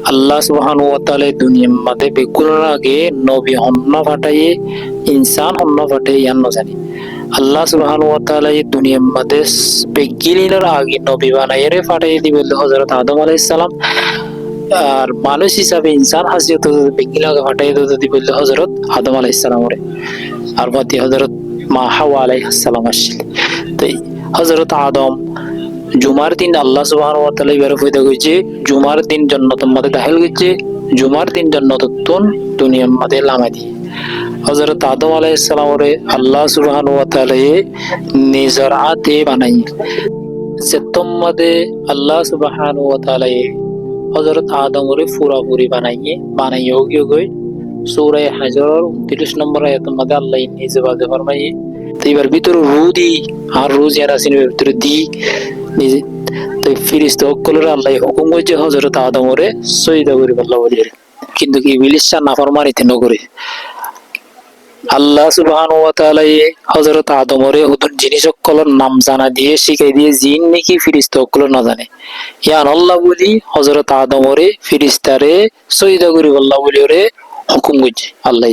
আল্লাহ সুবহানাহু ওয়া তাআলা দুনিয়ার মধ্যে বেকুলের আগে নবী হন্য পাঠাইয়ে ইনসান হন্য পাঠাইয়ে ইয়ান্ন জানি আল্লাহ সুবহানাহু ওয়া তাআলা এই দুনিয়ার মধ্যে বেগিলিনের আগে নবী বানাইয়ে পাঠাইয়ে দিবেন হযরত আদম আলাইহিস সালাম আর মানুষ হিসাবে ইনসান হাসিয়ত বেগিল আগে পাঠাইয়ে দিবেন হযরত আদম আলাইহিস সালামরে আর বাতি হযরত মা হাওয়া আলাইহিস সালাম আসছিল তো হযরত আদম জুমার দিন আল্লাহ সুবহানাহু ওয়া তাআলা এবারে পয়দা কইছে জুমার দিন জান্নাতের মধ্যে দাখিল হইছে জুমার দিন জান্নাতুন দুনিয়ার মধ্যে লামা দি হযরত আদম আলাইহিস সালামরে আল্লাহ সুবহানাহু ওয়া তাআলা নিজের হাতে বানাই সেতম মধ্যে আল্লাহ সুবহানাহু ওয়া তাআলা হযরত আদমরে পুরাপুরি বানাইয়ে গই সূরা হাজর 29 নম্বর আয়াতের মধ্যে আল্লাহ নিজে বাজে ফরমাইয়ে তো এবার ভিতরে রু দি আর রু যারা আসেন ভিতরে দি নিজে তো ফিরিস্তা সকলের আল্লাহ হুকুম করেছে হযরত আদমরে সজদা করি আল্লাহ বলে কিন্তু ইবলিস নাফরমানিতে নকরে আল্লাহ সুবহানাহু ওয়া তাআলা হযরত আদমরে হুদুর জিনিস সকলের নাম জানা দিয়ে শিখাই দিয়ে জিন নাকি ফিরিস্তা সকল না জানে ইয়ান আল্লাহ বলি হযরত আদমরে ফিরিস্তারে সজদা করি আল্লাহ বলি ওরে হুকুম করেছে আল্লাহ